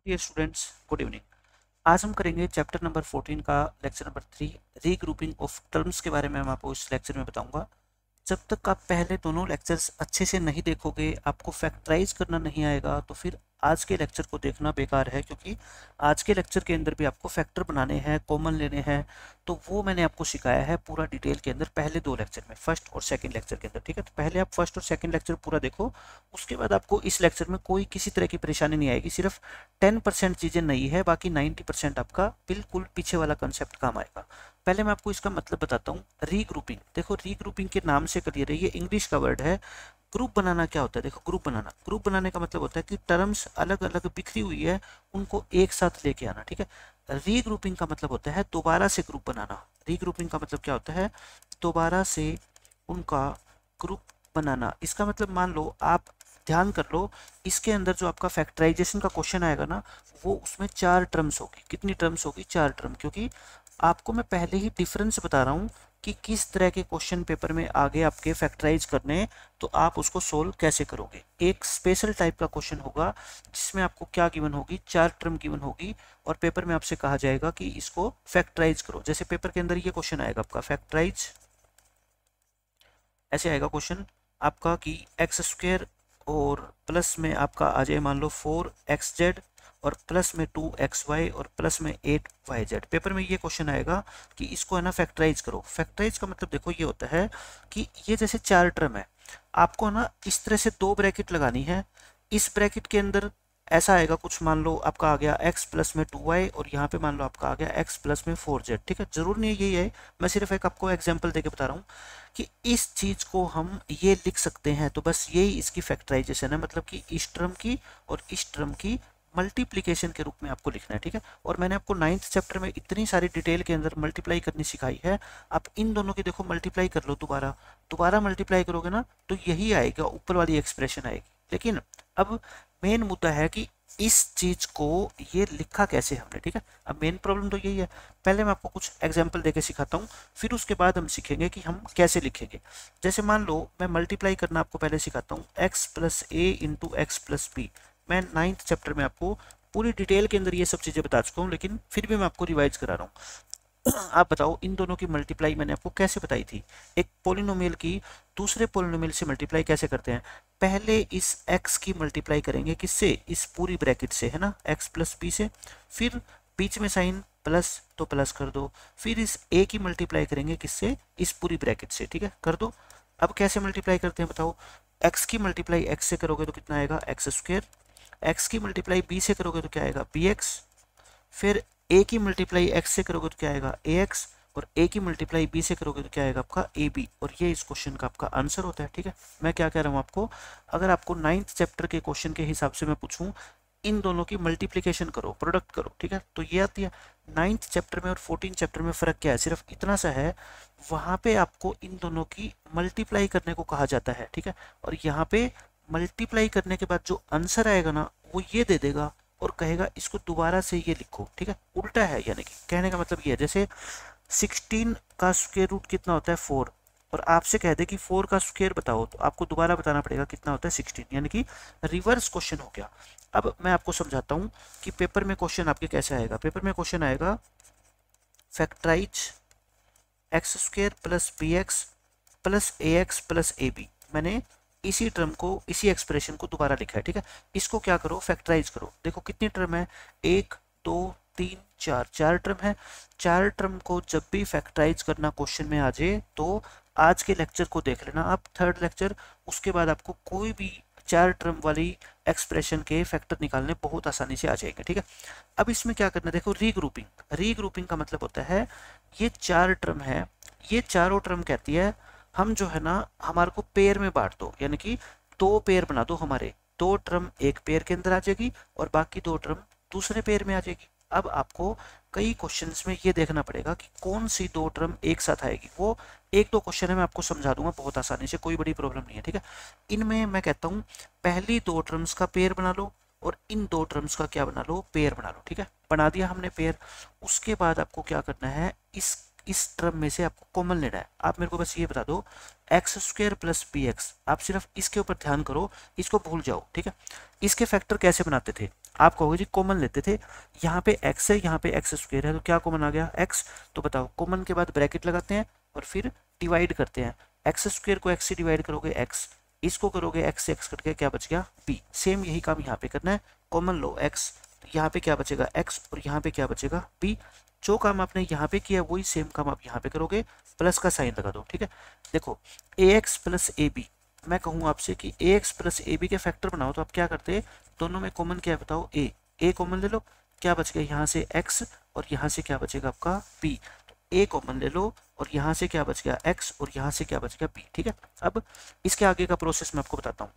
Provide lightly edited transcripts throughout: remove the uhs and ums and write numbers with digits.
Dear students, good evening. आज हम करेंगे चैप्टर नंबर 14 का lecture number 3 regrouping of terms के बारे में। मैं आपको इस लेक्चर में बताऊंगा। जब तक आप पहले दोनों लेक्चर्स अच्छे से नहीं देखोगे, आपको फैक्टराइज करना नहीं आएगा, तो फिर आज के लेक्चर को देखना बेकार है, क्योंकि आज के लेक्चर के अंदर भी आपको फैक्टर बनाने हैं, कॉमन लेने हैं। तो वो मैंने आपको सिखाया है पूरा डिटेल के अंदर पहले दो लेक्चर में, फर्स्ट और सेकंड लेक्चर के अंदर। ठीक है, तो पहले आप फर्स्ट और सेकंड लेक्चर पूरा देखो, उसके बाद आपको इस लेक्चर में कोई किसी तरह की परेशानी नहीं आएगी। सिर्फ 10% चीज़ें नहीं है, बाकी 90% आपका बिल्कुल पीछे वाला कंसेप्ट काम आएगा। पहले मैं आपको इसका मतलब बताता हूँ। रीग्रुपिंग, देखो रीग्रुपिंग के नाम से क्लियर है, ये इंग्लिश का वर्ड है। ग्रुप बनाना क्या होता है? देखो, ग्रुप बनाने का मतलब होता है कि टर्म्स अलग अलग बिखरी हुई है, उनको एक साथ लेके आना। ठीक है, रीग्रुपिंग का मतलब होता है दोबारा से ग्रुप बनाना। रीग्रुपिंग का मतलब क्या होता है? दोबारा से उनका ग्रुप बनाना। इसका मतलब मान लो, आप ध्यान कर लो, इसके अंदर जो आपका फैक्टराइजेशन का क्वेश्चन आएगा ना, वो उसमें 4 टर्म्स होगी। कितनी टर्म्स होगी? 4 टर्म। क्योंकि आपको मैं पहले ही डिफरेंस बता रहा हूँ कि किस तरह के क्वेश्चन पेपर में आगे आपके फैक्टराइज करने, तो आप उसको सोल्व कैसे करोगे। एक स्पेशल टाइप का क्वेश्चन होगा जिसमें आपको क्या गिवन होगी? 4 टर्म गिवन होगी, और पेपर में आपसे कहा जाएगा कि इसको फैक्टराइज करो। जैसे पेपर के अंदर ये क्वेश्चन आएगा आपका फैक्टराइज, ऐसे आएगा क्वेश्चन आपका कि एक्स स्क्वायर और प्लस में आपका आ जाए मान लो 4xz, और प्लस में 2xy, और प्लस में 8yz। पेपर में ये क्वेश्चन आएगा कि इसको है ना फैक्टराइज करो। फैक्टराइज का मतलब देखो ये होता है कि ये जैसे 4 टर्म है, आपको ना इस तरह से 2 ब्रैकेट लगानी है। इस ब्रैकेट के अंदर ऐसा आएगा कुछ, मान लो आपका आ गया x प्लस में 2y, और यहाँ पे मान लो आपका आ गया x प्लस में 4z। ठीक है, जरूर नहीं यही है, मैं सिर्फ एक आपको एग्जांपल देके बता रहा हूँ कि इस चीज को हम ये लिख सकते हैं। तो बस यही इसकी फैक्टराइजेशन है, मतलब कि इस टर्म की और इस टर्म की मल्टीप्लीकेशन के रूप में आपको लिखना है। ठीक है, और मैंने आपको 9th चैप्टर में इतनी सारी डिटेल के अंदर मल्टीप्लाई करनी सिखाई है। आप इन दोनों की देखो मल्टीप्लाई कर लो, दोबारा दोबारा मल्टीप्लाई करोगे ना, तो यही आएगा, ऊपर वाली एक्सप्रेशन आएगी। लेकिन अब मेन मुद्दा है कि इस चीज को ये लिखा कैसे हमने। ठीक है, अब मेन प्रॉब्लम तो यही है। पहले मैं आपको कुछ एग्जांपल देके सिखाता हूँ, फिर उसके बाद हम सीखेंगे कि हम कैसे लिखेंगे। जैसे मान लो मैं मल्टीप्लाई करना आपको पहले सिखाता हूँ, x प्लस ए इंटू एक्स प्लस बी। मैं 9th चैप्टर में आपको पूरी डिटेल के अंदर ये सब चीजें बता चुका हूँ, लेकिन फिर भी मैं आपको रिवाइज करा रहा हूँ। आप बताओ, इन दोनों की मल्टीप्लाई मैंने आपको कैसे बताई थी? एक पोलिनोमियल की दूसरे पोलिनोमियल से मल्टीप्लाई कैसे करते हैं? पहले इस x की मल्टीप्लाई करेंगे किससे? इस पूरी ब्रैकेट से, है ना, x प्लस बी से। फिर बीच में साइन प्लस, तो प्लस कर दो। फिर इस a की मल्टीप्लाई करेंगे किससे? इस पूरी ब्रैकेट से। ठीक है, कर दो। अब कैसे मल्टीप्लाई करते हैं बताओ? x की मल्टीप्लाई x से करोगे तो कितना आएगा? X square. x की मल्टीप्लाई b से करोगे तो क्या आएगा? bx। फिर a की मल्टीप्लाई x से करोगे तो क्या आएगा? ax। और a की मल्टीप्लाई b से करोगे तो क्या आएगा? आपका ab। और ये इस क्वेश्चन का आपका आंसर होता है। ठीक है, मैं क्या कह रहा हूँ आपको, अगर आपको 9th चैप्टर के क्वेश्चन के हिसाब से मैं पूछूं, इन दोनों की मल्टीप्लीकेशन करो, प्रोडक्ट करो। ठीक है, तो ये आती है। 9th चैप्टर में और 14th चैप्टर में फर्क क्या है? सिर्फ इतना सा है, वहां पे आपको इन दोनों की मल्टीप्लाई करने को कहा जाता है। ठीक है, और यहाँ पे मल्टीप्लाई करने के बाद जो आंसर आएगा ना, वो ये दे देगा और कहेगा इसको दोबारा से ये लिखो। ठीक है, उल्टा है, यानी कि कहने का मतलब ये है, जैसे 16 का स्क्वायर रूट कितना होता है? 4। और आपसे कह दे कि 4 का स्क्वायर बताओ, तो आपको दोबारा बताना पड़ेगा कितना होता है? 16, यानी कि रिवर्स क्वेश्चन हो गया। अब मैं आपको समझाता हूँ कि पेपर में क्वेश्चन आपके कैसे आएगा। पेपर में क्वेश्चन आएगा factorise X square plus B X plus A X plus A B. मैंने इसी टर्म को, इसी एक्सप्रेशन को दोबारा लिखा है। ठीक है, इसको क्या करो? फैक्टराइज करो। देखो कितनी टर्म है? 1 2 3 4, 4 टर्म है। 4 टर्म को जब भी फैक्टराइज करना क्वेश्चन में आ जाए, तो आज के लेक्चर को देख लेना आप, 3rd लेक्चर। उसके बाद आपको कोई भी 4 टर्म वाली एक्सप्रेशन के फैक्टर निकालने बहुत आसानी से आ जाएंगे। ठीक है, अब इसमें क्या करना है? देखो, रीग्रुपिंग। रीग्रुपिंग का मतलब होता है, ये 4 टर्म है, ये चारों टर्म कहती है हम जो है ना, हमारे को पेयर में बांट दो, यानी कि 2 पेयर बना दो। हमारे 2 टर्म एक पेयर के अंदर आ जाएगी और बाकी 2 टर्म दूसरे पेयर में आ जाएगी। अब आपको कई क्वेश्चंस में ये देखना पड़ेगा कि कौन सी 2 टर्म एक साथ आएगी। वो 1-2 क्वेश्चन है, मैं आपको समझा दूंगा बहुत आसानी से, कोई बड़ी प्रॉब्लम नहीं है। ठीक है, इनमें मैं कहता हूँ पहली 2 टर्म्स का पेयर बना लो, और इन 2 टर्म्स का क्या बना लो? पेयर बना लो। ठीक है, बना दिया हमने पेयर। उसके बाद आपको क्या करना है? इस टर्म में से आपको कॉमन लेना है। आप मेरे को बस ये बता दो, X square plus B X. आप सिर्फ इसके ऊपर ध्यान करो, इसको भूल जाओ। ठीक है, इसके फैक्टर कैसे बनाते थे? आप कहोगे जी कॉमन लेते थे, यहाँ पे x है, यहाँ पे एक्स स्क्वायर है, तो क्या कॉमन आ गया x। तो बताओ कॉमन के बाद ब्रैकेट लगाते हैं और फिर डिवाइड करते हैं। एक्स स्क्वायर को x से डिवाइड करोगे x, इसको करोगे x से x कट के क्या बच गया b। सेम यही काम यहाँ पे करना है, कॉमन लो x, तो यहाँ पे क्या बचेगा x और यहाँ पे क्या बचेगा b। जो काम आपने यहाँ पे किया वही सेम काम आप यहाँ पे करोगे, प्लस का साइन लगा दो, ठीक है। देखो ax प्लस ए बी, मैं कहूँ आपसे कि ax प्लस ए बी के फैक्टर बनाओ, तो आप क्या करते हैं, दोनों में कॉमन क्या है बताओ, a कॉमन ले लो, क्या बच गया यहाँ से x और यहाँ से क्या बचेगा आपका b। तो a कॉमन ले लो और यहाँ से क्या बच गया x और यहाँ से क्या बच गया b, ठीक है। अब इसके आगे का प्रोसेस मैं आपको बताता हूँ।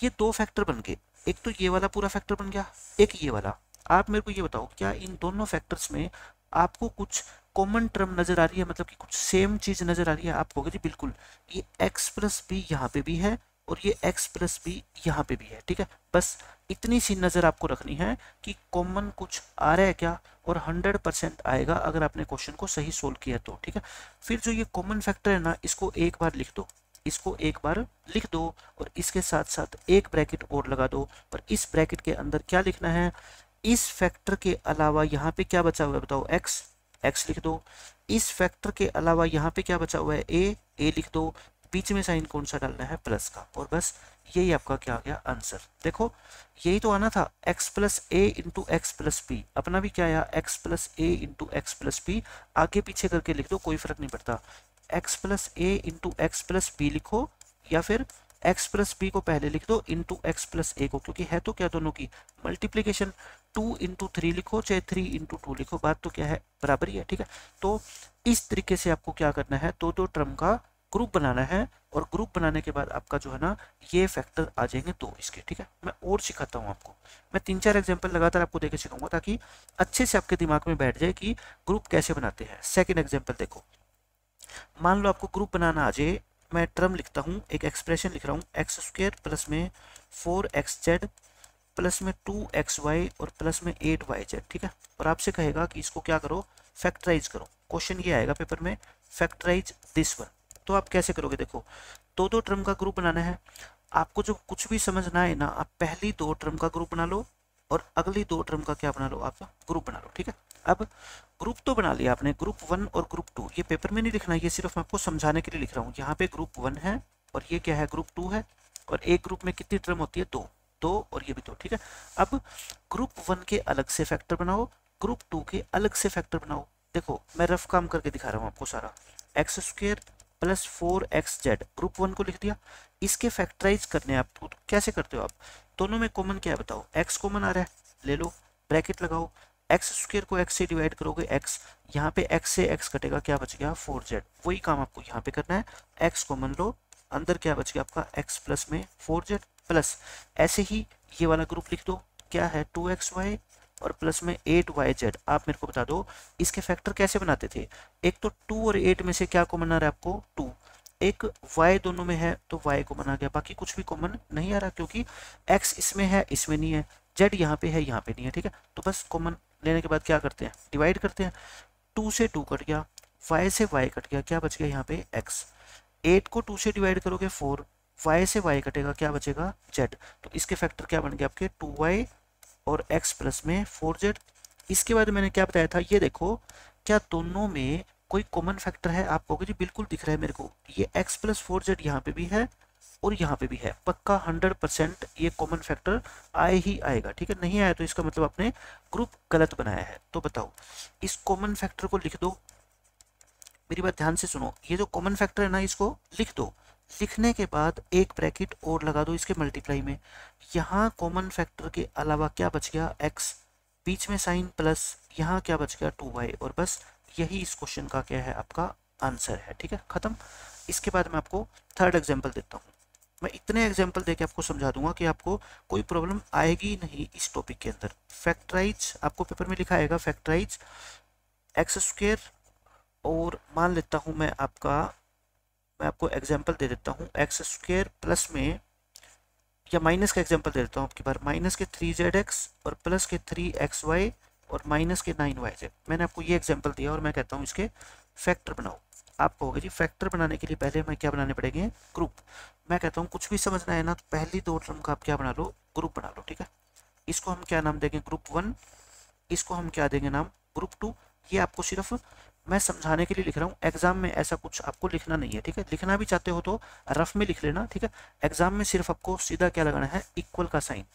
ये दो फैक्टर बन गए, एक तो ये वाला पूरा फैक्टर बन गया, एक ये वाला। आप मेरे को ये बताओ क्या इन दोनों फैक्टर्स में आपको कुछ कॉमन टर्म नजर आ रही है, मतलब कि कुछ सेम चीज नजर आ रही है। आप कहोगे जी बिल्कुल, ये x प्लस बी यहाँ पे भी है और ये x प्लस बी यहाँ पे भी है, ठीक है। बस इतनी सी नजर आपको रखनी है कि कॉमन कुछ आ रहा है क्या, और 100% आएगा अगर आपने क्वेश्चन को सही सोल्व किया तो, ठीक है। फिर जो ये कॉमन फैक्टर है ना, इसको एक बार लिख दो, इसको एक बार लिख दो और इसके साथ साथ एक ब्रैकेट और लगा दो। और इस ब्रैकेट के अंदर क्या लिखना है, इस फैक्टर के अलावा यहाँ पे क्या बचा हुआ है बताओ, x लिख दो। इस फैक्टर के अलावा यहाँ पे क्या बचा हुआ है, a लिख दो। बीच में साइन कौन सा डालना है, प्लस का, और बस यही आपका क्या आ गया आंसर। देखो यही तो आना था, x प्लस ए इंटू एक्स प्लस बी, अपना भी क्या आया, x प्लस ए इंटू एक्स प्लस बी। आगे पीछे करके लिख दो, कोई फर्क नहीं पड़ता, x प्लस ए इंटू एक्स प्लस बी लिखो, या फिर x प्लस बी को पहले लिख दो इंटू एक्स प्लस ए को, क्योंकि है तो क्या दोनों की मल्टीप्लीकेशन। 2 इंटू 3 लिखो चाहे 3 इंटू 2 लिखो, बात तो क्या है, बराबर ही है, ठीक है। तो इस तरीके से आपको क्या करना है, दो दो टर्म का ग्रुप बनाना है, और ग्रुप बनाने के बाद आपका जो है ना ये फैक्टर आ जाएंगे दो इसके, ठीक है। मैं और सिखाता हूँ आपको, मैं 3-4 एग्जांपल लगातार आपको देके सिखाऊंगा ताकि अच्छे से आपके दिमाग में बैठ जाए कि ग्रुप कैसे बनाते हैं। सेकंड एग्जांपल देखो, मान लो आपको ग्रुप बनाना आ जाए, मैं टर्म लिखता हूँ, एक एक्सप्रेशन लिख रहा हूँ, एक्स स्क्वायर प्लस में 4xz प्लस में 2xy और प्लस में 8yz, ठीक है। और आपसे कहेगा कि इसको क्या करो, फैक्टराइज करो। क्वेश्चन ये आएगा पेपर में, फैक्टराइज दिस वन। तो आप कैसे करोगे, देखो दो दो टर्म का ग्रुप बनाना है। आपको जो कुछ भी समझ ना आए ना, आप पहली दो टर्म का ग्रुप बना लो और अगली दो टर्म का क्या बना लो, आपका ग्रुप बना लो, ठीक है। अब ग्रुप तो बना लिया आपने, ग्रुप 1 और ग्रुप 2, ये पेपर में नहीं लिखना, ये सिर्फ मैं आपको समझाने के लिए लिख रहा हूँ। यहाँ पे ग्रुप 1 है और ये क्या है, ग्रुप 2 है, और एक ग्रुप में कितनी टर्म होती है, दो दो, और ये भी दो, ठीक है। अब ग्रुप 1 के अलग से फैक्टर बनाओ, ग्रुप 2 के अलग से फैक्टर बनाओ। देखो मैं रफ काम करके दिखा रहा हूँ आपको सारा। X square plus 4xz group 1 को लिख दिया, इसके फैक्टराइज करने आप तो कैसे करते हो आप, दोनों में कॉमन क्या है बताओ, x कॉमन आ रहा है, ले लो ब्रैकेट लगाओ, एक्स स्क्वायर को x से डिवाइड करोगे x, यहाँ पे x से x कटेगा, क्या बच गया 4z। वही काम आपको यहाँ पे करना है, x कॉमन लो, अंदर क्या बच गया आपका x प्लस में 4z प्लस, ऐसे ही ये वाला ग्रुप लिख दो, क्या है 2xy और प्लस में 8yz। आप मेरे को बता दो इसके फैक्टर कैसे बनाते थे, एक तो 2 और 8 में से क्या कॉमन आ रहा है आपको 2, एक y दोनों में है तो y कॉमन आ गया, बाकी कुछ भी कॉमन नहीं आ रहा, क्योंकि x इसमें है इसमें नहीं है, z यहाँ पे है यहाँ पे नहीं है, ठीक है। तो बस कॉमन लेने के बाद क्या करते हैं, डिवाइड करते हैं, 2 से 2 कट गया, y से y कट गया, क्या बच गया यहाँ पे x, 8 को 2 से डिवाइड करोगे 4, y से y कटेगा, क्या बचेगा z। तो इसके फैक्टर क्या बन गया आपके 2y और x प्लस में 4z। इसके बाद मैंने क्या बताया था, ये देखो क्या दोनों में कोई कॉमन फैक्टर है, आप कहोगे जी बिल्कुल दिख रहा है मेरे को, ये x प्लस 4z यहाँ पे भी है और यहाँ पे भी है, पक्का 100% ये कॉमन फैक्टर आए ही आएगा, ठीक है। नहीं आया तो इसका मतलब आपने ग्रुप गलत बनाया है। तो बताओ इस कॉमन फैक्टर को लिख दो, मेरी बात ध्यान से सुनो, ये जो कॉमन फैक्टर है ना इसको लिख दो, लिखने के बाद एक ब्रैकेट और लगा दो इसके मल्टीप्लाई में, यहाँ कॉमन फैक्टर के अलावा क्या बच गया x, बीच में साइन प्लस, यहाँ क्या बच गया 2y, और बस यही इस क्वेश्चन का क्या है आपका आंसर है, ठीक है, खत्म। इसके बाद मैं आपको थर्ड एग्जाम्पल देता हूँ, मैं इतने एग्जाम्पल देके आपको समझा दूंगा कि आपको कोई प्रॉब्लम आएगी नहीं इस टॉपिक के अंदर। फैक्टराइज आपको पेपर में लिखा आएगा, फैक्टराइज एक्स स्क्वायर, और मान लेता हूँ मैं आपको एग्जाम्पल दे देता हूँ, एक्स स्क्वायर प्लस में, या माइनस का एग्जाम्पल दे देता हूँ आपकी बार, माइनस के 3zx और प्लस के 3xy और माइनस के 9yz। मैंने आपको ये एग्जाम्पल दिया और मैं कहता हूँ इसके फैक्टर बनाओ। आप कहोगे जी फैक्टर बनाने के लिए पहले हमें क्या बनाने पड़ेंगे, ग्रुप। मैं कहता हूँ कुछ भी समझना है ना तो पहली दो टर्म का आप क्या बना लो, ग्रुप बना लो, ठीक है। इसको हम क्या नाम देंगे, ग्रुप 1, इसको हम क्या देंगे नाम, ग्रुप 2। ये आपको सिर्फ मैं समझाने के लिए लिख रहा हूँ, एग्जाम में ऐसा कुछ आपको लिखना नहीं है, ठीक है। लिखना भी चाहते हो तो रफ में लिख लेना, ठीक है। एग्जाम में सिर्फ आपको सीधा क्या लगाना है, इक्वल का साइन।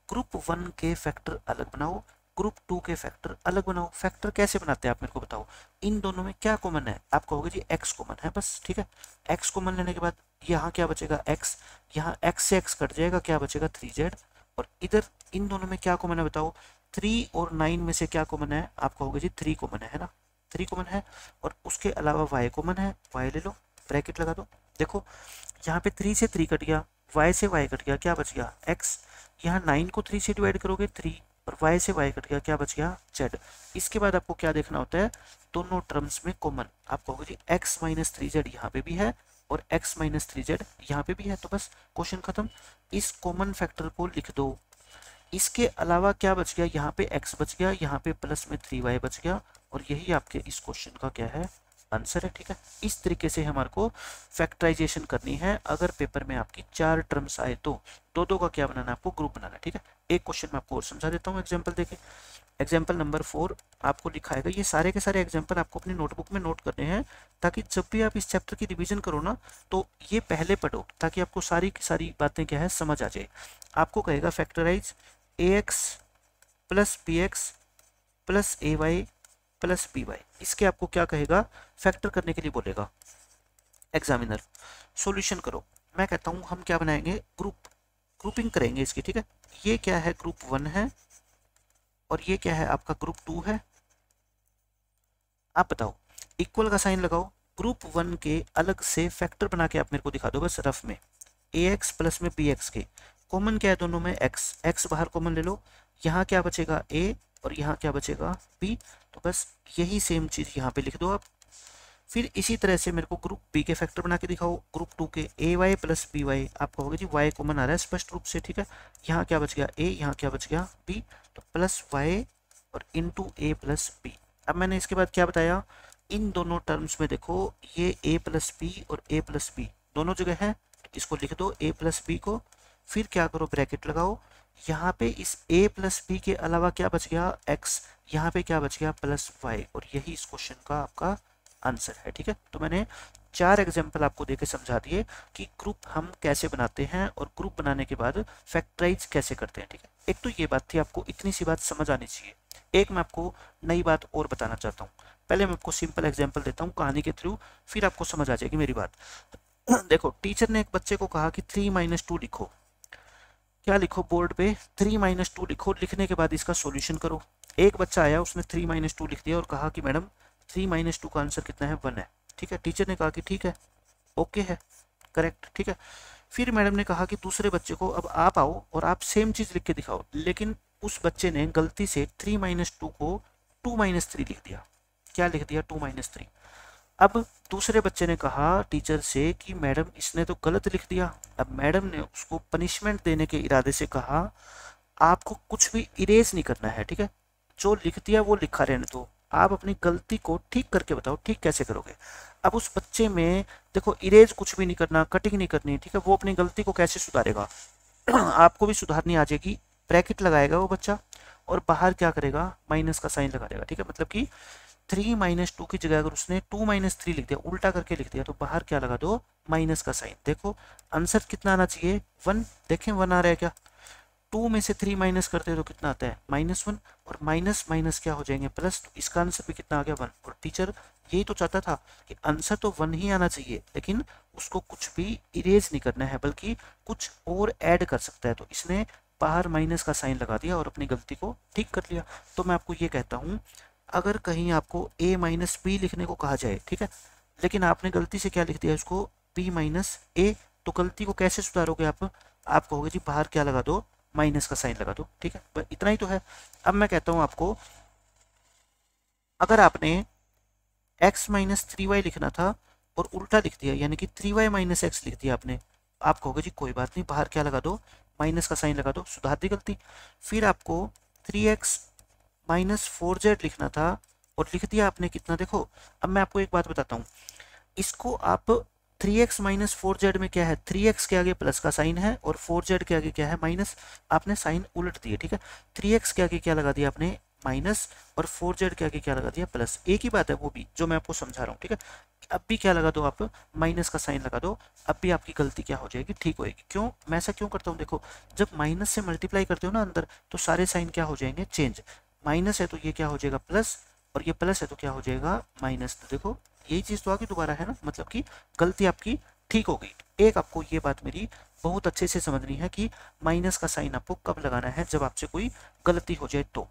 ग्रुप 1 के फैक्टर अलग बनाओ, ग्रुप 2 के फैक्टर अलग बनाओ। फैक्टर कैसे बनाते हैं आप मेरे को बताओ, इन दोनों में क्या कॉमन है, आप कहोगे जी x कॉमन है बस, ठीक है। x कॉमन लेने के बाद यहाँ क्या बचेगा x, यहाँ x से x कट जाएगा, क्या बचेगा 3z। और इधर इन दोनों में क्या कॉमन है बताओ, 3 और 9 में से क्या कॉमन है, आप कहोगे जी 3 कॉमन है ना, 3 कॉमन है। और उसके अलावा y कॉमन है, y ले लो, ब्रैकेट लगा दो। देखो यहाँ पे 3 से 3 कट गया, y से y कट गया, क्या बच गया x। यहाँ 9 को 3 से डिवाइड करोगे 3, और y से y कट गया, क्या बच गया z। इसके बाद आपको क्या देखना होता है, दोनों टर्म्स में कॉमन। आप कहोगे जी x माइनस 3z यहाँ पे भी है और x माइनस 3z यहाँ पे भी है, तो बस क्वेश्चन खत्म। इस कॉमन फैक्टर को लिख दो। इसके अलावा क्या बच गया, यहाँ पे x बच गया, यहाँ पे प्लस में 3y बच गया, और यही आपके इस क्वेश्चन का क्या है, आंसर है, ठीक है। इस तरीके से हमारे को फैक्टराइजेशन करनी है। अगर पेपर में आपकी 4 टर्म्स आए तो दो दो का क्या बनाना है, आपको ग्रुप बनाना है, ठीक है। एक क्वेश्चन मैं आपको और समझा देता हूँ, एग्जाम्पल देखे। एग्जाम्पल नंबर 4 आपको लिखाएगा, ये सारे के सारे एग्जाम्पल आपको अपनी नोटबुक में नोट करने हैं, ताकि जब भी आप इस चैप्टर की रिवीजन करो ना तो ये पहले पढ़ो, ताकि आपको सारी की सारी बातें क्या है समझ आ जाए। आपको कहेगा factorise ax plus bx plus ay plus by। इसके आपको क्या कहेगा, फैक्टर करने के लिए बोलेगा एग्जामिनर। सॉल्यूशन करो, मैं कहता हूं हम क्या बनाएंगे, ग्रुपिंग करेंगे इसकी, ठीक है। ये क्या है, ग्रुप 1 है, और ये क्या है आपका ग्रुप 2 है। आप बताओ, इक्वल का साइन लगाओ। ग्रुप 1 के अलग से फैक्टर बना के आप मेरे को दिखा दो बस रफ में। ax प्लस में bx के कॉमन क्या है दोनों में, x बाहर कॉमन ले लो। यहाँ क्या बचेगा a और यहाँ क्या बचेगा b, तो बस यही सेम चीज यहाँ पे लिख दो आप। फिर इसी तरह से मेरे को ग्रुप बी के फैक्टर बना के दिखाओ। ग्रुप 2 के ay प्लस बी वाई, आप कहोगे जी y कॉमन आ रहा है स्पष्ट रूप से, ठीक है। यहाँ क्या बच गया a, यहाँ क्या बच गया b, तो प्लस y और इंटू a प्लस b। अब मैंने इसके बाद क्या बताया, इन दोनों टर्म्स में देखो ये a प्लस बी और a प्लस बी दोनों जगह है, तो इसको लिख दो a प्लस बी को। फिर क्या करो, ब्रैकेट लगाओ। यहाँ पे इस a प्लस बी के अलावा क्या बच गया x, यहाँ पे क्या बच गया प्लस y, और यही इस क्वेश्चन का आपका आंसर है, ठीक है। तो मैंने 4 एग्जाम्पल आपको देके समझा दिए कि ग्रुप हम कैसे बनाते हैं और ग्रुप बनाने के बाद फैक्टराइज कैसे करते हैं, ठीक है। एक तो ये बात थी, आपको इतनी सी बात समझ आनी चाहिए। एक मैं आपको नई बात और बताना चाहता हूँ। पहले मैं आपको सिंपल एग्जाम्पल देता हूँ कहानी के थ्रू, फिर आपको समझ आ जाएगी मेरी बात। देखो, टीचर ने एक बच्चे को कहा कि 3 - 2 लिखो। क्या लिखो बोर्ड पे, 3 - 2 लिखो। लिखने के बाद इसका सॉल्यूशन करो। एक बच्चा आया, उसने 3 - 2 लिख दिया और कहा कि मैडम 3 - 2 का आंसर कितना है, 1 है, ठीक है। टीचर ने कहा कि ठीक है, ओके है, करेक्ट, ठीक है। फिर मैडम ने कहा कि दूसरे बच्चे को अब आप आओ और आप सेम चीज लिख के दिखाओ, लेकिन उस बच्चे ने गलती से 3 - 2 को 2 - 3 लिख दिया। क्या लिख दिया, 2 - 3। अब दूसरे बच्चे ने कहा टीचर से कि मैडम इसने तो गलत लिख दिया। अब मैडम ने उसको पनिशमेंट देने के इरादे से कहा आपको कुछ भी इरेज नहीं करना है, ठीक है। जो लिख दिया वो लिखा रहने दो, आप अपनी गलती को ठीक करके बताओ। ठीक कैसे करोगे, अब उस बच्चे में देखो इरेज कुछ भी नहीं करना, कटिंग नहीं करनी, ठीक है। वो अपनी गलती को कैसे सुधारेगा आपको भी सुधारनी आ जाएगी। ब्रैकेट लगाएगा वो बच्चा और बाहर क्या करेगा, माइनस का साइन लगा देगा, ठीक है। मतलब कि 3 - 2 की जगह अगर उसने 2 - 3 लिख दिया, उल्टा करके लिख दिया, तो बाहर क्या लगा दो, माइनस का साइन। देखो आंसर कितना आना चाहिए, 1। देखें 1 आ रहा है क्या, 2 में से 3 माइनस करते हैं तो कितना आता है, -1, और माइनस माइनस क्या हो जाएंगे, प्लस। तो इसका आंसर भी कितना आ गया, 1। और टीचर यही तो चाहता था कि आंसर तो 1 ही आना चाहिए, लेकिन उसको कुछ भी इरेज नहीं करना है, बल्कि कुछ और ऐड कर सकता है। तो इसने बाहर माइनस का साइन लगा दिया और अपनी गलती को ठीक कर लिया। तो मैं आपको ये कहता हूँ, अगर कहीं आपको a - b लिखने को कहा जाए, ठीक है, लेकिन आपने गलती से क्या लिख दिया इसको, b - a, तो गलती को कैसे सुधारोगे आप कहोगे जी बाहर क्या लगा दो, माइनस का साइन लगा दो, ठीक है। बस इतना ही तो है। अब मैं कहता हूं आपको, अगर आपने x - 3y लिखना था और उल्टा लिख दिया, यानी कि 3y - x लिख दिया आपने, आप कहोगे जी कोई बात नहीं, बाहर क्या लगा दो, माइनस का साइन लगा दो, सुधार दी गलती। फिर आपको 3x - 4z लिखना था और लिख दिया आपने कितना। देखो अब मैं आपको एक बात बताता हूँ, इसको आप 3x माइनस 4z में क्या है, 3x के आगे प्लस का साइन है और 4z के आगे क्या है माइनस, आपने साइन उलट दिए, ठीक है। 3x के आगे क्या लगा दिया आपने माइनस और 4z के आगे क्या लगा दिया प्लस, एक ही बात है वो भी जो मैं आपको समझा रहा हूँ, ठीक है। अब भी क्या लगा दो आप, माइनस का साइन लगा दो, अब भी आपकी गलती क्या हो जाएगी, ठीक होएगी। क्यों, मैं ऐसा क्यों करता हूँ, देखो जब माइनस से मल्टीप्लाई करते हो ना अंदर, तो सारे साइन क्या हो जाएंगे चेंज, माइनस है तो ये क्या हो जाएगा प्लस, और ये प्लस है तो क्या हो जाएगा माइनस। तो देखो यही चीज तो आगे दोबारा है ना, मतलब कि गलती आपकी ठीक हो गई। एक आपको ये बात मेरी बहुत अच्छे से समझनी है कि माइनस का साइन आपको कब लगाना है, जब आपसे कोई गलती हो जाए तो।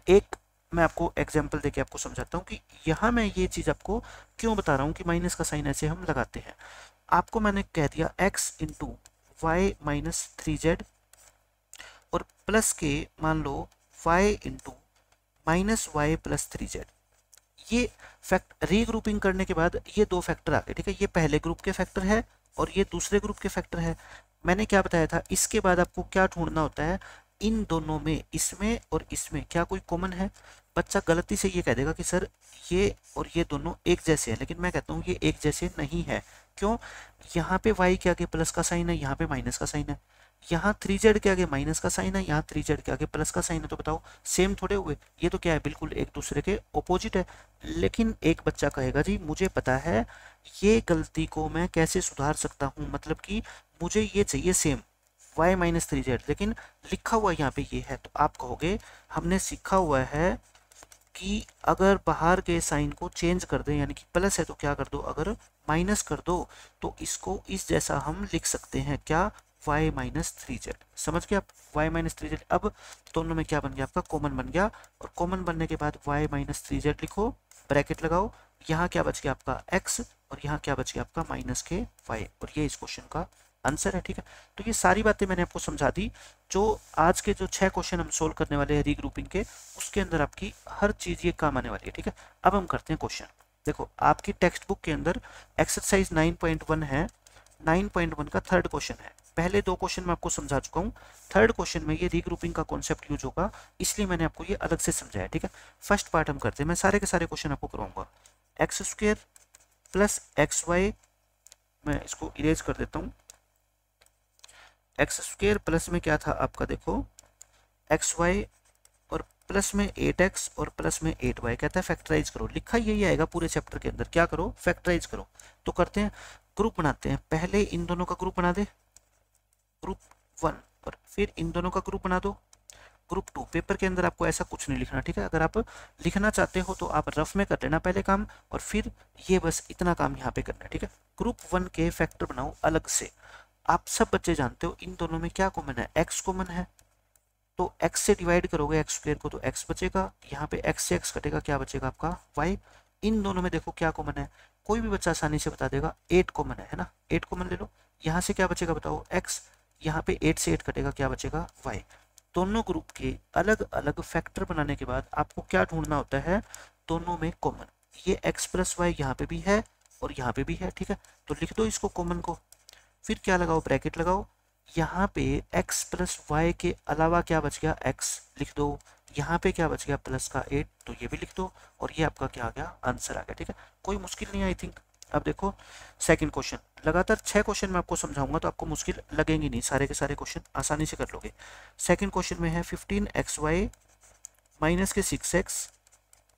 एक मैं आपको एग्जाम्पल देके आपको समझाता हूँ कि यहाँ मैं ये चीज आपको क्यों बता रहा हूँ कि माइनस का साइन ऐसे हम लगाते हैं। आपको मैंने कह दिया x into Y minus 3z और प्लस के मान लो y into minus Y plus 3z। ये फैक्ट रीग्रुपिंग करने के बाद ये दो फैक्टर आ गए, ठीक है। ये पहले ग्रुप के फैक्टर है और ये दूसरे ग्रुप के फैक्टर है। मैंने क्या बताया था, इसके बाद आपको क्या ढूंढना होता है, इन दोनों में, इसमें और इसमें क्या कोई कॉमन है। बच्चा गलती से ये कह देगा कि सर ये और ये दोनों एक जैसे हैं, लेकिन मैं कहता हूँ ये एक जैसे नहीं है। क्यों, यहाँ पे y के आगे प्लस का साइन है, यहाँ पे माइनस का साइन है। यहाँ 3z के आगे माइनस का साइन है, यहाँ 3z के आगे प्लस का साइन है। तो बताओ सेम थोड़े हुए, ये तो क्या है, बिल्कुल एक दूसरे के ऑपोजिट है। लेकिन एक बच्चा कहेगा जी मुझे पता है ये गलती को मैं कैसे सुधार सकता हूँ, मतलब कि मुझे ये चाहिए सेम y माइनस 3z, लेकिन लिखा हुआ यहाँ पे ये है। तो आप कहोगे हमने सीखा हुआ है कि अगर बाहर के साइन को चेंज कर दें, यानी कि प्लस है तो क्या कर दो, अगर माइनस कर दो तो इसको इस जैसा हम लिख सकते हैं, क्या, y माइनस 3z। समझ गए आप, y माइनस 3z। अब दोनों में क्या बन गया आपका, कॉमन बन गया। और कॉमन बनने के बाद y माइनस 3z लिखो, ब्रैकेट लगाओ, यहाँ क्या बच गया आपका x और यहाँ क्या बच गया आपका माइनस के y, और ये इस क्वेश्चन का आंसर है, ठीक है। तो ये सारी बातें मैंने आपको समझा दी। जो आज के जो 6 क्वेश्चन हम सोल्व करने वाले हैं रीग्रुपिंग के, उसके अंदर आपकी हर चीज ये काम आने वाली है, ठीक है। अब हम करते हैं क्वेश्चन। देखो आपकी टेक्स्ट बुक के अंदर एक्सरसाइज 9.1 है, 9.1 का थर्ड क्वेश्चन है। पहले दो क्वेश्चन मैं आपको समझा चुका हूँ, थर्ड क्वेश्चन में ये रीग्रुपिंग का कॉन्सेप्ट यूज होगा, इसलिए मैंने आपको ये अलग से समझाया, ठीक है। फर्स्ट पार्ट हम करते हैं, मैं सारे के सारे क्वेश्चन आपको करवाऊंगा। X square plus X Y, मैं इसको इरेज कर देता हूँ। एक्स स्क्वायर प्लस में क्या था आपका, देखो एक्स वाई और प्लस में 8x और प्लस में 8y, कहता है फैक्टराइज करो। लिखा यही आएगा पूरे चैप्टर के अंदर, क्या करो, फैक्टराइज करो। तो करते हैं, ग्रुप बनाते हैं। पहले इन दोनों का ग्रुप बना दे, ग्रुप 1, और फिर इन दोनों का ग्रुप बना दो, ग्रुप 2। पेपर के अंदर आपको ऐसा कुछ नहीं लिखना, ठीक है। अगर आप लिखना चाहते हो तो आप रफ में कर लेना पहले काम, और फिर ये बस इतना काम यहाँ पे करना है, ठीक है। ग्रुप 1 के फैक्टर बनाओ अलग से। आप सब बच्चे जानते हो इन दोनों में क्या कॉमन है, x कॉमन है, तो x से डिवाइड करोगे एक्स स्क्वायर को तो x बचेगा, यहाँ पे x से x कटेगा, क्या बचेगा आपका y। इन दोनों में देखो क्या कॉमन है, कोई भी बच्चा आसानी से बता देगा, 8 कॉमन है ना, 8 कॉमन ले लो। यहाँ से क्या बचेगा बताओ, x, यहाँ पे 8 से 8 कटेगा, क्या बचेगा y। दोनों ग्रुप के अलग अलग फैक्टर बनाने के बाद आपको क्या ढूंढना होता है, दोनों में कॉमन। ये x प्लस वाई यहाँ पे भी है और यहाँ पे भी है, ठीक है। तो लिख दो इसको कॉमन को, फिर क्या लगाओ, ब्रैकेट लगाओ। यहाँ पे x प्लस वाई के अलावा क्या बच गया, x लिख दो। यहाँ पे क्या बच गया, प्लस का 8, तो ये भी लिख दो। और ये आपका क्या आ गया, आंसर आ गया, ठीक है। कोई मुश्किल नहीं आई थिंक। अब देखो सेकंड क्वेश्चन, लगातार 6 क्वेश्चन मैं आपको समझाऊंगा तो आपको मुश्किल लगेंगे नहीं, सारे के सारे क्वेश्चन आसानी से कर लोगे। सेकंड क्वेश्चन में है 15xy माइनस के 6x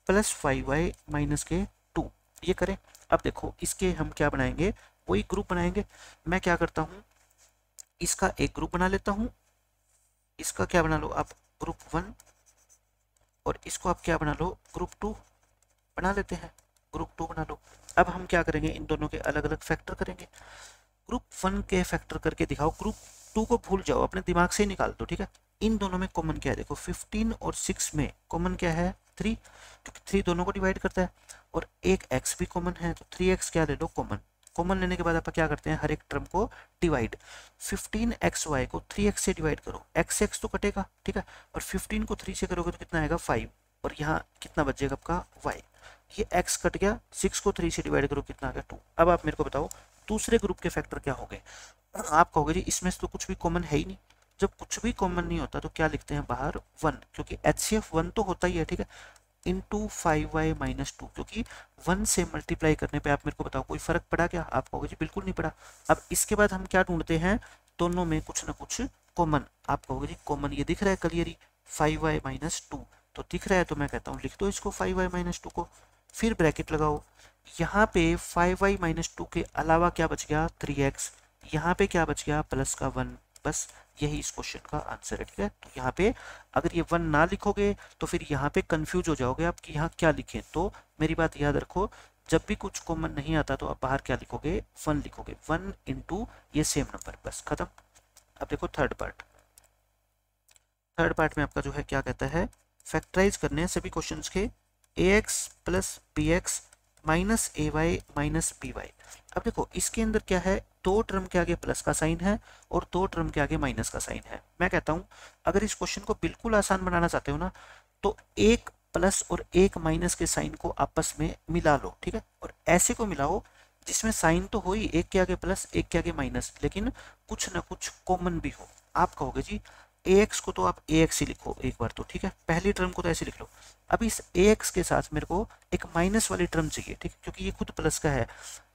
प्लस 5y माइनस के 2, ये करें। अब देखो इसके हम क्या बनाएंगे, वही ग्रुप बनाएंगे। मैं क्या करता हूँ, इसका एक ग्रुप बना लेता हूँ, इसका क्या बना लो आप, ग्रुप 1, और इसको आप क्या बना लो, ग्रुप 2 बना लेते हैं, ग्रुप 2 बना लो। अब हम क्या करेंगे, इन दोनों के अलग अलग फैक्टर करेंगे। ग्रुप 1 के फैक्टर करके दिखाओ, ग्रुप 2 को भूल जाओ, अपने दिमाग से ही निकाल दो, ठीक है। इन दोनों में कॉमन क्या है, देखो 15 और 6 में कॉमन क्या है, 3, क्योंकि 3 दोनों को डिवाइड करता है, और एक x भी कॉमन है, तो 3x क्या ले लो कॉमन। कॉमन लेने के बाद आप क्या करते हैं, हर एक टर्म को डिवाइड। 15xy को 3x से डिवाइड करो, x तो कटेगा, ठीक है, और 15 को 3 से करोगे तो कितना आएगा 5, और यहाँ कितना बच जाएगा आपका y। ये x कट गया, 6 को 3 से डिवाइड करो, कितना आ गया 2। अब आप मेरे को बताओ दूसरे ग्रुप के फैक्टर क्या हो गए। आप कहोगे जी इसमें से तो कुछ भी कॉमन है ही नहीं। जब कुछ भी कॉमन नहीं होता तो क्या लिखते हैं बाहर 1, क्योंकि HCF 1 तो होता ही है, ठीक है। इंटू 5y-2, क्योंकि 1 से मल्टीप्लाई करने पे आप मेरे को बताओ कोई फर्क पड़ा क्या? आप कहोगे जी बिल्कुल नहीं पड़ा। अब इसके बाद हम क्या ढूंढते हैं, दोनों में कुछ ना कुछ कॉमन। आप कहोगे जी कॉमन ये दिख रहा है क्लियरली 5y-2, तो दिख रहा है तो मैं कहता हूँ लिख दो इसको 5y-2 को, फिर ब्रैकेट लगाओ। यहाँ पे 5y-2 के अलावा क्या बच गया 3x, यहाँ पे क्या बच गया प्लस का 1, बस यही इस क्वेश्चन का आंसर है। ठीक है, तो यहाँ पे अगर ये 1 ना लिखोगे तो फिर यहाँ पे कंफ्यूज हो जाओगे आप कि यहाँ क्या लिखें। तो मेरी बात याद रखो, जब भी कुछ कॉमन नहीं आता तो आप बाहर क्या लिखोगे 1 लिखोगे, 1 इंटू ये सेम नंबर, बस खत्म। अब देखो थर्ड पार्ट में आपका जो है क्या कहता है, फैक्टराइज करने हैं सभी क्वेश्चंस के, ax plus bx minus ay minus by। अब देखो इसके अंदर क्या है, दो टर्म के आगे प्लस का साइन है और दो टर्म के आगे माइनस का साइन है। मैं कहता हूं अगर इस क्वेश्चन को बिल्कुल आसान बनाना चाहते हो ना, तो एक प्लस और एक माइनस के साइन को आपस में मिला लो। ठीक है, और ऐसे को मिलाओ जिसमें साइन तो हो ही, एक के आगे प्लस एक के आगे माइनस, लेकिन कुछ ना कुछ कॉमन भी हो। आप कहोगे जी ax को तो आप ax ही लिखो एक बार तो, ठीक है, पहली टर्म को तो ऐसे लिख लो। अब इस ax के साथ मेरे को एक माइनस वाली टर्म चाहिए, ठीक है, क्योंकि ये खुद प्लस का है।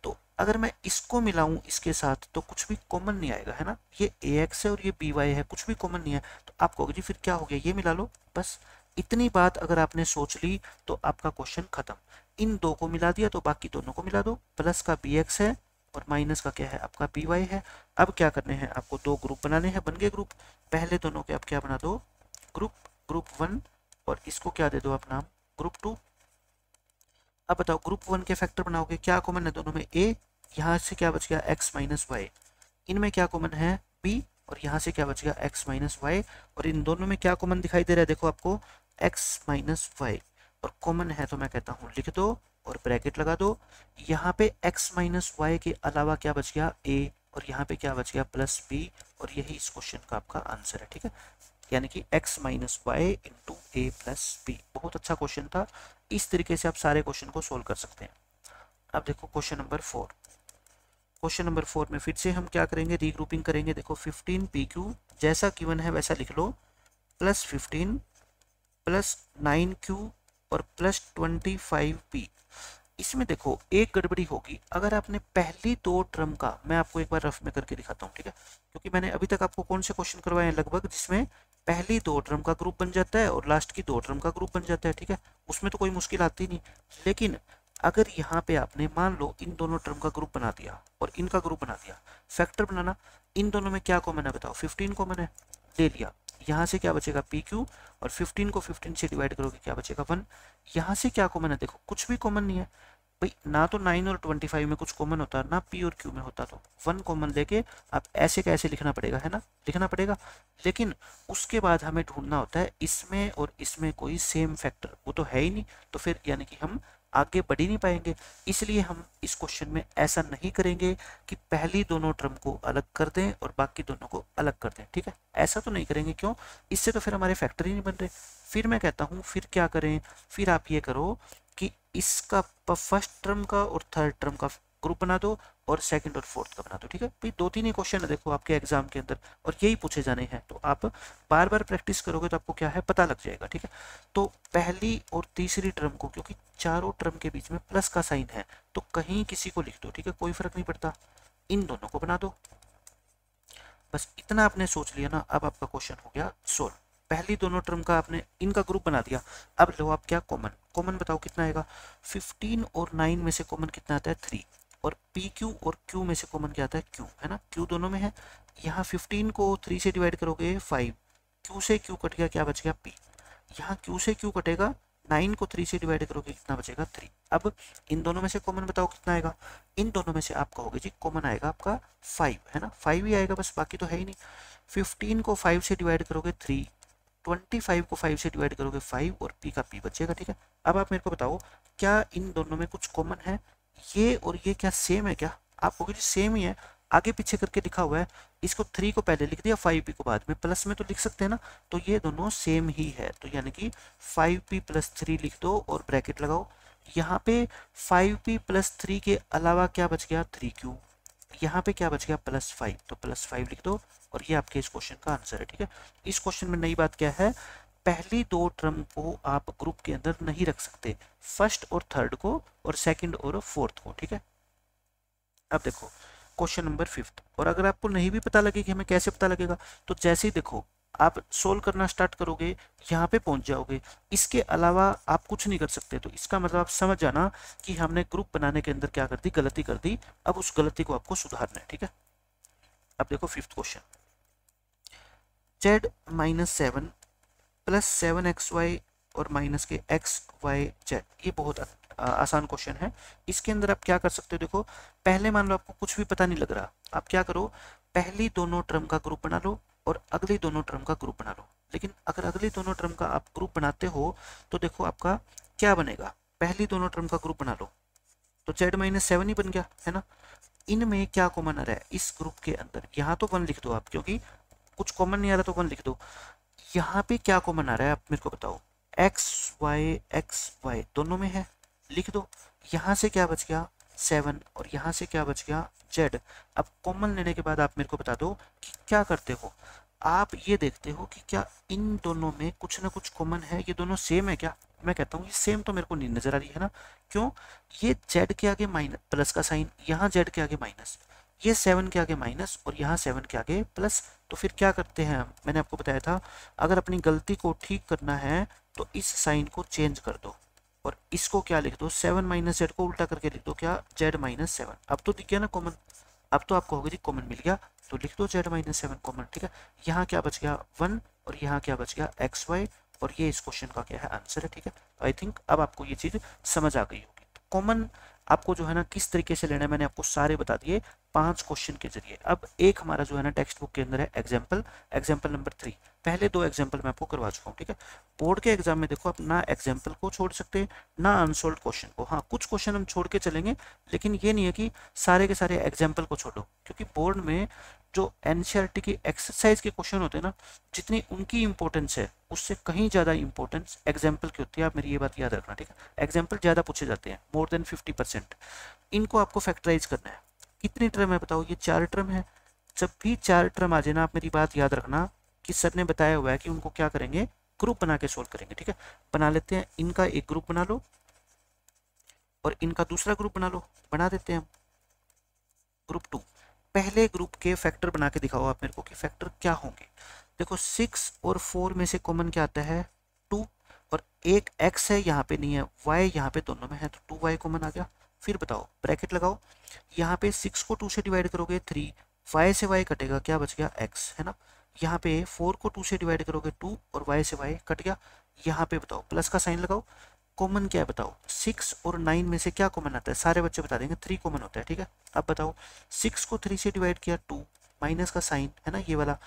तो अगर मैं इसको मिलाऊं इसके साथ तो कुछ भी कॉमन नहीं आएगा, है ना। ये ax है और ये by है, कुछ भी कॉमन नहीं है। तो आप कहोगे जी फिर क्या हो गया, ये मिला लो, बस इतनी बात अगर आपने सोच ली तो आपका क्वेश्चन खत्म। इन दो को मिला दिया तो बाकी दोनों को मिला दो, प्लस का bx है और माइनस का क्या है आपका by है। अब क्या करने हैं आपको, दो ग्रुप बनाने हैं, बन गए ग्रुप। पहले दोनों के आप क्या बना दो ग्रुप 1, और इसको क्या दे दो आप नाम ग्रुप 2। अब बताओ ग्रुप 1 के फैक्टर बनाओगे, क्या कॉमन है दोनों में a, यहाँ से क्या बच गया x माइनस वाई, इनमें क्या कॉमन है b, और यहाँ से क्या बच गया x माइनस वाई, और इन दोनों में क्या कॉमन दिखाई दे रहा है देखो आपको x माइनस वाई, और कॉमन है तो मैं कहता हूँ लिख दो और ब्रैकेट लगा दो। यहाँ पे x माइनस वाई के अलावा क्या बच गया a, और यहाँ पे क्या बच गया प्लस b, और यही इस क्वेश्चन का आपका आंसर है। ठीक है, यानी कि x माइनस वाई इंटू ए प्लस बी। बहुत अच्छा क्वेश्चन था, इस तरीके से आप सारे क्वेश्चन को सोल्व कर सकते हैं। अब देखो क्वेश्चन नंबर 4। क्वेश्चन नंबर 4 में फिर से हम क्या करेंगे, रीग्रुपिंग करेंगे। देखो 15 PQ जैसा गिवन है वैसा लिख लो, प्लस 15 प्लस 9Q और प्लस 25P। इसमें देखो एक गड़बड़ी होगी, अगर आपने पहली दो टर्म का, मैं आपको एक बार रफ में करके दिखाता हूँ, ठीक है, क्योंकि मैंने अभी तक आपको कौन से क्वेश्चन करवाए हैं लगभग जिसमें पहली दो टर्म का ग्रुप बन जाता है और लास्ट की दो टर्म का ग्रुप बन जाता है। ठीक है, उसमें तो कोई मुश्किल आती नहीं। लेकिन अगर यहाँ पे आपने मान लो इन दोनों टर्म का ग्रुप बना दिया और इनका ग्रुप बना दिया, फैक्टर बनाना, इन दोनों में क्या कॉमन है बताओ, 15 कॉमन है, ले लिया। यहाँ से क्या बचेगा PQ, और 15 को 15 से डिवाइड करोगे क्या बचेगा 1। यहाँ से क्या कॉमन है देखो, कुछ भी कॉमन नहीं है भाई, ना तो 9 और 25 में कुछ कॉमन होता है, ना P और Q में होता, तो 1 कॉमन लेके आप ऐसे कैसे लिखना पड़ेगा, है ना, लिखना पड़ेगा। लेकिन उसके बाद हमें ढूंढना होता है इसमें और इसमें कोई सेम फैक्टर, वो तो है ही नहीं, तो फिर यानी कि हम आगे बढ़ ही नहीं पाएंगे। इसलिए हम इस क्वेश्चन में ऐसा नहीं करेंगे कि पहली दोनों टर्म को अलग कर दें और बाकी दोनों को अलग कर दें। ठीक है, ऐसा तो नहीं करेंगे, क्यों, इससे तो फिर हमारे फैक्टर ही नहीं बन रहे। फिर मैं कहता हूँ फिर क्या करें, फिर आप ये करो कि इसका फर्स्ट टर्म का और थर्ड टर्म का ग्रुप बना दो और सेकंड और फोर्थ का बना दो। ठीक है भाई, दो तीन ही क्वेश्चन है देखो आपके एग्जाम के अंदर और यही पूछे जाने हैं, तो आप बार बार प्रैक्टिस करोगे तो आपको क्या है पता लग जाएगा। ठीक है, तो पहली और तीसरी टर्म को, क्योंकि चारों टर्म के बीच में प्लस का साइन है, तो कहीं किसी को लिख दो, ठीक है, कोई फर्क नहीं पड़ता, इन दोनों को बना दो। बस इतना आपने सोच लिया ना, अब आपका क्वेश्चन हो गया सोल्व। पहली दोनों टर्म का आपने इनका ग्रुप बना दिया, अब लो आप क्या कॉमन बताओ कितना आएगा, 15 और 9 में से कॉमन कितना आता है 3, और PQ और Q में से कॉमन क्या आता है Q, है ना, Q दोनों में है। यहाँ 15 को 3 से डिवाइड करोगे 5, Q से Q कट गया, क्या बच गया P। यहाँ Q से Q कटेगा, 9 को 3 से डिवाइड करोगे कितना बचेगा 3। अब इन दोनों में से कॉमन बताओ कितना आएगा, इन दोनों में से आप कहोगे जी कॉमन आएगा आपका 5, है ना, 5 ही आएगा बस, बाकी तो है ही नहीं। 15 को 5 से डिवाइड करोगे 3, 25 को 5 से डिवाइड करोगे 5, और P का P बचेगा। ठीक है, अब आप मेरे को बताओ क्या इन दोनों में कुछ कॉमन है, ये और ये क्या सेम है क्या, आप कहोगे जी सेम ही है, आगे पीछे करके लिखा हुआ है, इसको 3 को पहले लिख दिया 5P को बाद में, प्लस में तो लिख सकते हैं ना, तो ये दोनों सेम ही है, तो यानी कि 5P प्लस 3 लिख दो और ब्रैकेट लगाओ। यहाँ पे 5P प्लस 3 के अलावा क्या बच गया 3Q, यहाँ पे क्या बच गया +5, तो +5 लिख दो, और ये आपके इस क्वेश्चन का आंसर है। ठीक है, इस क्वेश्चन में नई बात क्या है, पहली दो टर्म को आप ग्रुप के अंदर नहीं रख सकते, फर्स्ट और थर्ड को और सेकंड और फोर्थ को, ठीक है। अब देखो क्वेश्चन नंबर 5, और अगर आपको नहीं भी पता लगे कि हमें कैसे पता लगेगा, तो जैसे ही देखो आप सोल्व करना स्टार्ट करोगे यहाँ पे पहुंच जाओगे, इसके अलावा आप कुछ नहीं कर सकते। तो इसका मतलब आप समझ जाना कि हमने ग्रुप बनाने के अंदर क्या कर दी, गलती कर दी। अब उस गलती को आपको सुधारना है, ठीक है। अब देखो 5th question, z -7 plus 7xy और माइनस के xyz, ये बहुत आसान क्वेश्चन है। इसके अंदर आप क्या कर सकते हो, देखो पहले मान लो आपको कुछ भी पता नहीं लग रहा, आप क्या करो, पहली दोनों टर्म का ग्रुप बना लो और अगली दोनों टर्म का ग्रुप बना लो। लेकिन अगर अगली दोनों टर्म का आप ग्रुप बनाते हो तो देखो आपका क्या बनेगा, पहली दोनों टर्म का ग्रुप बना लो तो z -7 ही बन गया, है ना। इनमें क्या कॉमन आ रहा है इस ग्रुप के अंदर, यहाँ तो 1 लिख दो आप, क्योंकि कुछ कॉमन नहीं आ रहा तो 1 लिख दो। यहाँ पे क्या कॉमन आ रहा है आप मेरे को बताओ, x y दोनों में है, लिख दो। यहाँ से क्या बच गया 7 और यहाँ से क्या बच गया z। अब कॉमन लेने के बाद आप मेरे को बता दो कि क्या करते हो, आप ये देखते हो कि क्या इन दोनों में कुछ ना कुछ कॉमन है, ये दोनों सेम है क्या। मैं कहता हूँ ये सेम तो मेरे को नहीं नजर आ रही है ना, क्यों, ये z के आगे माइनस प्लस का साइन, यहाँ z के आगे माइनस, ये 7 के आगे माइनस और यहाँ 7 के आगे प्लस। तो फिर क्या करते हैं हम, मैंने आपको बताया था अगर अपनी गलती को ठीक करना है तो इस साइन को चेंज कर दो और इसको क्या लिख दो, 7 माइनस जेड को उल्टा करके लिख दो क्या, z -7। अब तो दिख गया ना कॉमन, अब तो आपको होगा जी कॉमन मिल गया, तो लिख दो z -7 कॉमन, ठीक है। यहाँ क्या बच गया 1 और यहाँ क्या बच गया xy, और ये इस क्वेश्चन का क्या है आंसर है, ठीक है। आई थिंक अब आपको ये चीज समझ आ गई होगी। तो कॉमन आपको जो है ना किस तरीके से लेना है मैंने आपको सारे बता दिए 5 क्वेश्चन के जरिए। अब एक हमारा जो है ना टेक्स्ट बुक के अंदर है एग्जाम्पल नंबर 3, पहले 2 एग्जाम्पल मैं आपको करवा चुका हूँ, ठीक है। बोर्ड के एग्जाम में देखो आप ना एग्जाम्पल को छोड़ सकते ना अनसोल्व क्वेश्चन को, हाँ कुछ क्वेश्चन हम छोड़ के चलेंगे, लेकिन ये नहीं है कि सारे के सारे एग्जाम्पल को छोड़ो, क्योंकि बोर्ड में जो एनसीईआरटी की एक्सरसाइज के क्वेश्चन होते हैं ना, जितनी उनकी इंपॉर्टेंस है उससे कहीं ज़्यादा इंपॉर्टेंस एग्जाम्पल की होती है। आप मेरी ये बात याद रखना, ठीक है। एग्जाम्पल ज़्यादा पूछे जाते हैं, मोर देन 50%। इनको आपको फैक्टराइज करना है। कितनी टर्म है बताओ, ये 4 टर्म है। जब भी 4 टर्म आ जाए ना, आप मेरी बात याद रखना कि सर ने बताया हुआ है कि उनको क्या करेंगे, ग्रुप बना के सोल्व करेंगे, ठीक है। बना लेते हैं, इनका एक ग्रुप बना लो और इनका दूसरा ग्रुप बना लो, बना देते हैं हम ग्रुप 2। पहले ग्रुप के फैक्टर बना के दिखाओ आप मेरे को कि फैक्टर क्या होंगे। देखो 6 और 4 में से कॉमन क्या आता है 2, और एक x है यहाँ पे नहीं है, y यहाँ पे दोनों में है, तो 2y कॉमन आ गया। फिर बताओ ब्रैकेट लगाओ, यहाँ पे 6 को 2 से डिवाइड करोगे 3, y से y कटेगा, क्या बच गया x, है ना। यहाँ पे 4 को 2 से डिवाइड करोगे 2 और y से y कट गया। यहाँ पे बताओ प्लस का साइन लगाओ, कॉमन क्या है बताओ, 6 और 9 में से क्या कॉमन आता है, सारे बच्चे बता देंगे 3 कॉमन होता है, ठीक है। अब बताओ 6 को 3 से डिवाइड किया 2, माइनस का साइन है ना ये वाला,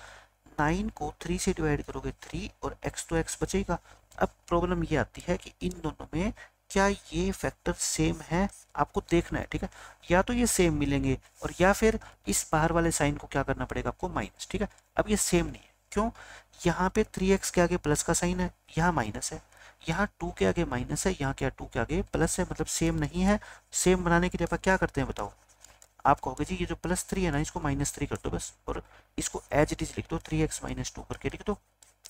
9 को 3 से डिवाइड करोगे 3 और x तो x बचेगा। अब प्रॉब्लम ये आती है कि इन दोनों में क्या ये फैक्टर सेम है, आपको देखना है, ठीक है। या तो ये सेम मिलेंगे और या फिर इस बाहर वाले साइन को क्या करना पड़ेगा आपको माइनस, ठीक है। अब ये सेम नहीं है, क्यों, यहाँ पे 3x के आगे प्लस का साइन है, यहाँ माइनस है, यहाँ 2 के आगे माइनस है, यहाँ क्या 2 के आगे प्लस है, मतलब सेम नहीं है। सेम बनाने के लिए आप क्या करते हैं बताओ, आप कहोगे जी ये जो +3 है ना इसको -3 कर दो बस, और इसको एज इट इज लिख दो, 3x - 2 करके लिख दो।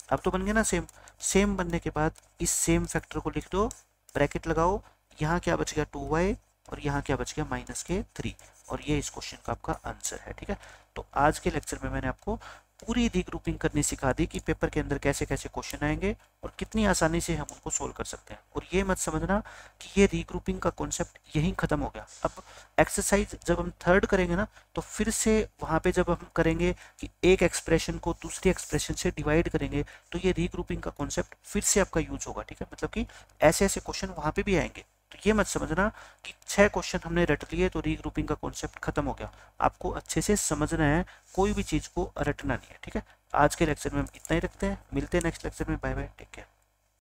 अब तो बन गया ना सेम। सेम बनने के बाद इस सेम फैक्टर को लिख दो, ब्रैकेट लगाओ, यहाँ क्या बच गया 2y और यहाँ क्या बच गया -3, और ये इस क्वेश्चन का आपका आंसर है, ठीक है। तो आज के लेक्चर में मैंने आपको पूरी रीग्रुपिंग करनी सिखा दी कि पेपर के अंदर कैसे कैसे क्वेश्चन आएंगे और कितनी आसानी से हम उनको सोल्व कर सकते हैं। और ये मत समझना कि ये रीग्रुपिंग का कॉन्सेप्ट यहीं खत्म हो गया। अब एक्सरसाइज जब हम 3rd करेंगे ना, तो फिर से वहाँ पे जब हम करेंगे कि एक एक्सप्रेशन को दूसरी एक्सप्रेशन से डिवाइड करेंगे, तो ये रीग्रुपिंग का कॉन्सेप्ट फिर से आपका यूज होगा, ठीक है। मतलब कि ऐसे ऐसे क्वेश्चन वहाँ पे भी आएंगे। तो ये मत समझना कि 6 क्वेश्चन हमने रट लिए तो रीग्रुपिंग का कॉन्सेप्ट खत्म हो गया। आपको अच्छे से समझना है, कोई भी चीज को रटना नहीं है, ठीक है। आज के लेक्चर में हम इतना ही रखते हैं, मिलते हैं नेक्स्ट लेक्चर में, बाय बाय, टेक केयर।